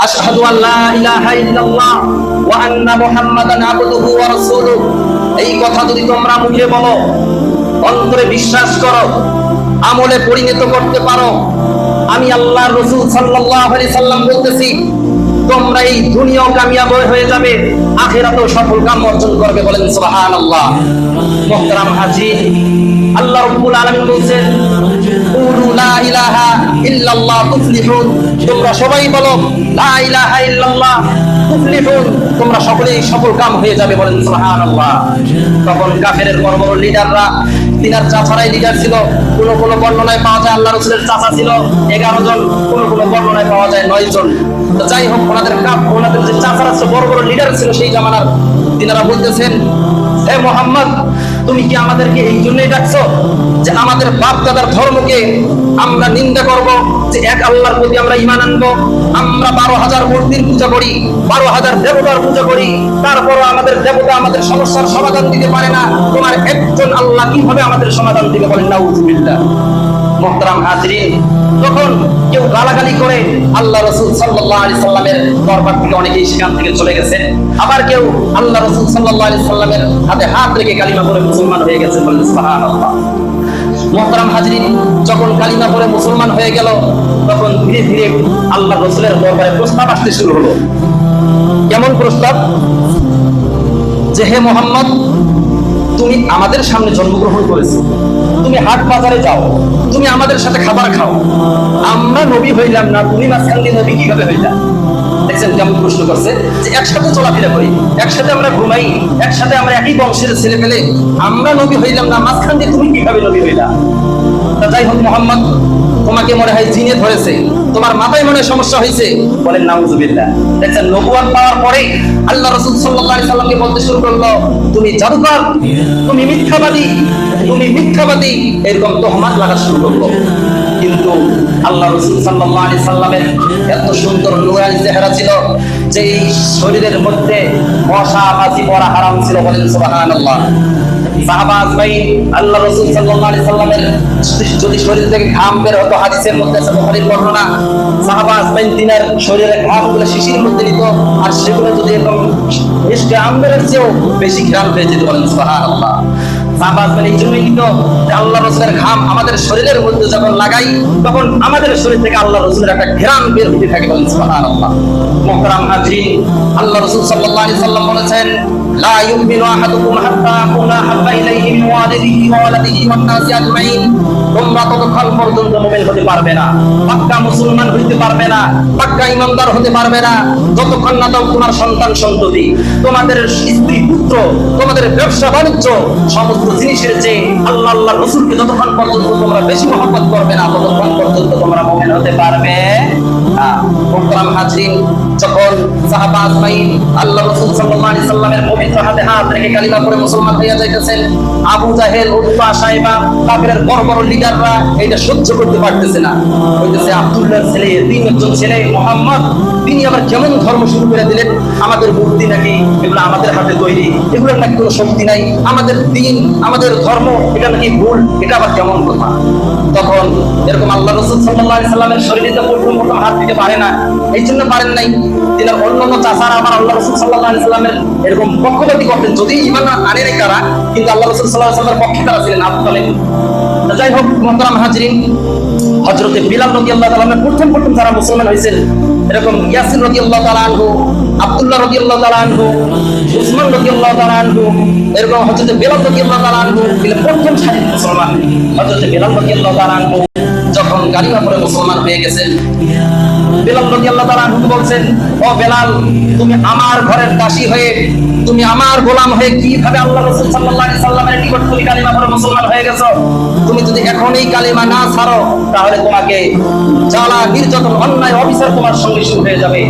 আশহাদু আল্লা ইলাহা ইল্লাল্লাহ ওয়া আন্না মুহাম্মাদান আবদুহু ওয়া রাসূলুহু। এই কথা যদি তোমরা মুখে বলো, অন্তরে বিশ্বাস করো, আমলে পরিণত করতে পারো, আমি আল্লাহর রাসূল সাল্লাল্লাহু আলাইহি সাল্লাম বলতেছি, তোমরা এই দুনিয়াও কামিয়াব হয়ে যাবে, আখিরাতেও সফল কাম অর্জন করবে। বলেন সুবহানাল্লাহ। মুহতারাম হাজির, আল্লাহ রাব্বুল আলামিন বলেন, কুলু লা ইলাহা ইল্লাল্লাহ তুফলিহুন। তোমরা সবাই বলো লা ইলাহা ইল্লাল্লাহ তুফলিহুন, তোমরা সকলেই সফল কাম হয়ে যাবে। বলেন সুবহানাল্লাহ। তখন কাফেরের বড় বড় লিডাররা, তিনার চাচারাই লিডার ছিল। কোন কোন বর্ণনায় পাওয়া যায় আল্লাহ রাসূলের চাচা ছিল 11 জন, কোন কোন বর্ণনায় পাওয়া যায় 9 জন। তো যাই হোক, ওনাদের যে চাচারা ছিল, বড় বড় লিডার ছিল সেই জামানার, তিনারা বলতেছেন, হে মুহাম্মদ, তুমি কি আমাদেরকে এই জন্যই ডাকছো যে আমাদের বাপ দাদার ধর্মকে আমরা নিন্দা করব, যে এক আল্লাহর প্রতি আমরা ঈমান আনবো? আমরা 12,000 মূর্তির পূজা করি, 12,000 দেবতার পূজা করি, তারপরও আমাদের দেবতা আমাদের সমস্যার সমাধান দিতে পারে না। তোমার একজন আল্লাহ কিভাবে আমাদের সমাধান দিবে? বলেন নাউযুবিল্লাহ। মুহতারাম হাজিরিন, তখন কেউ গালাগালি করে আল্লাহ রাসূল সাল্লাল্লাহু আলাইহি সাল্লামের দরবার থেকে অনেকেই সেখান থেকে চলে গেছে। আবার কেউ আল্লাহ রাসূল সাল্লাল্লাহু আলাইহি সাল্লামের হাতে হাত রেখে কালিমা পড়ে মুসলমান হয়ে গেছে। বলেন সুবহানাল্লাহ। মুহতারাম হাজিরিন, যখন কালিমা পড়ে মুসলমান হয়ে গেল, তখন ধীরে ধীরে আল্লাহ রাসূলের দরবারে প্রস্তাব আসতে শুরু হলো। কেমন প্রস্তাব? যে হে মুহাম্মদ, তুমি আমাদের সামনে জন্মগ্রহণ করেছো, তুমি হাট বাজারে যাও, তুমি আমাদের সাথে খাবার খাও, আমরা নবী হইলাম না, তুমি মাঝখান দিয়ে নবী কিভাবে হইলা? দেখছেন কেমন প্রশ্ন করছে, যে একসাথে চলাফেরা করি, একসাথে আমরা ঘুমাই, একসাথে আমরা একই বংশের ছেলে পেলে, আমরা নবী হইলাম না, মাঝখান দিয়ে তুমি কিভাবে নবী হইলা? তা যাই হোক মুহাম্মদ, তোমাকে মনে হয় জিনে ধরেছে, তোমার মাথায় মনে সমস্যা হয়েছে। বলেন নাউযুবিল্লাহ। দেখছেন, নবুয়ত পাওয়ার পরে আল্লাহ রাসূল সাল্লাল্লাহু আলাইহি সাল্লামকে বলতে শুরু করলো, তুমি জাদুকর, তুমি মিথ্যাবাদী, তুমি মিথ্যাবাদী, এরকম তোহমাত লাগা শুরু করলো। কিন্তু আল্লাহ রাসূল সাল্লাল্লাহু আলাইহি সাল্লামের এত সুন্দর নূরানি চেহারা ছিল যে এই শরীরের মধ্যে মশা মাছি পড়া হারাম ছিল। বলেন সুবহানাল্লাহ। সাহাবা আজমাইন আল্লাহ রাসূল সাল্লাল্লাহু আলাইহি সাল্লামের যদি শরীর থেকে ঘাম বের হতো, হাদিসের মধ্যে আছে, বুখারীর বর্ণনা, সাহাবা আজমাইন তিনার শরীরে ঘামগুলো শিশির মধ্যে নিত, আর সেগুলো যদি এরকম মিষ্টি আম্বেরের চেয়েও বেশি ঘ্রাণ হয়ে যেত। বলেন সুবহানাল্লাহ। সাহাবা আজমাইন এই জন্যই নিত যে আল্লাহ রাসূলের ঘাম আমাদের শরীরের মধ্যে যখন লাগাই, তখন আমাদের শরীর থেকে আল্লাহ রাসূলের একটা ঘ্রাণ বের হতে থাকে। বলেন সুবহানাল্লাহ। মুহতারাম হাজির, আল্লাহ রাসূল সাল্লাল্লাহু আলাইহি সাল্লাম বলেছেন, লা ইউমিনু আহাদুকুম হাত্তা আকুনা হাব্বা ইলাইহি মিন ওয়ালিদিহি ওয়া ওয়ালাদিহি ওয়ান নাসি আজমাইন। তোমরা ততক্ষণ পর্যন্ত মুমিন হতে পারবে না, পাক্কা মুসলমান হতে পারবে না, পাক্কা ঈমানদার হতে পারবে না, যতক্ষণ না তোমার সন্তান সন্ততি, তোমাদের স্ত্রী পুত্র, তোমাদের ব্যবসা বাণিজ্য, সমস্ত জিনিসের চেয়ে আল্লাহ আল্লাহর রাসূলকে যতক্ষণ পর্যন্ত তোমরা বেশি মহব্বত করবে না, ততক্ষণ পর্যন্ত তোমরা মুমিন হতে পারবে না। মুহতারাম হাজিরিন, যখন সাহাবা আজমাইন আল্লাহ রাসূল সাল্লাল্লাহু আলাইহি সাল্লামের পবিত্র হাতে হাত রেখে কালিমা পড়ে মুসলমান হয়ে যাইতেছেন, আবু জাহেল, উতবা, সাইবা, কাফেরের বড় বড় লিডাররা এটা সহ্য করতে পারতেছে না। বলতেছে, আব্দুল্লাহর ছেলে, তিনজন ছেলে মুহাম্মদ, তিনি আবার কেমন ধর্ম শুরু করে দিলেন? আমাদের মূর্তি নাকি এগুলো আমাদের হাতে তৈরি, এগুলোর নাকি কোনো শক্তি নাই, আমাদের দিন, আমাদের ধর্ম, এটা নাকি ভুল, এটা আবার কেমন কথা? তখন এরকম আল্লাহ রাসূল সাল্লাল্লাহু আলাইহি সাল্লামের শরীরে তো প্রথম হাত দিতে পারে না, এই জন্য পারেন নাই। তিনি অন্যান্য চাচারা আমার আল্লাহ রাসূল সাল্লাল্লাহু আলাইহি সাল্লামের এরকম পক্ষপাতী করতেন, যদি ঈমান আনে নাই কারা, কিন্তু আল্লাহ রাসূল সাল্লাল্লাহু আলাইহি সাল্লামের পক্ষে তারা ছিলেন, আবু তালেব। যাই হোক মুহতারাম হাজিরিন, হযরতে বিলাল রাদিয়াল্লাহু তাআলা প্রথম যারা মুসলমান হয়েছেন, এরকম ইয়াসির রাদিয়াল্লাহু তাআলা আনহু, আব্দুল্লাহ রাদিয়াল্লাহু তাআলা আনহু, উসমান রাদিয়াল্লাহু তাআলা আনহু, এরকম হযরতে বিলাল রাদিয়াল্লাহু তাআলা আনহু, প্রথম সারির মুসলমান। হযরতে বিলাল রাদিয়াল্লাহু তাআলা আনহু যখন কালিমা পড়ে মুসলমান হয়ে গেছেন, বিলাল রাদিয়াল্লাহু তাআলা আনহু বলছেন, ও বেলাল, তুমি আমার ঘরের দাসী হয়ে, তুমি আমার গোলাম হয়ে কিভাবে আল্লাহ রাসূল সাল্লাল্লাহু আলাইহি সাল্লামের নিকট তুমি কালিমা পড়ে মুসলমান হয়ে গেছো? তুমি যদি এখন এই কালিমা না ছাড়ো, তাহলে তোমাকে জ্বালা, নির্যাতন, অন্যায়, অবিচার তোমার সঙ্গে শুরু হয়ে যাবে।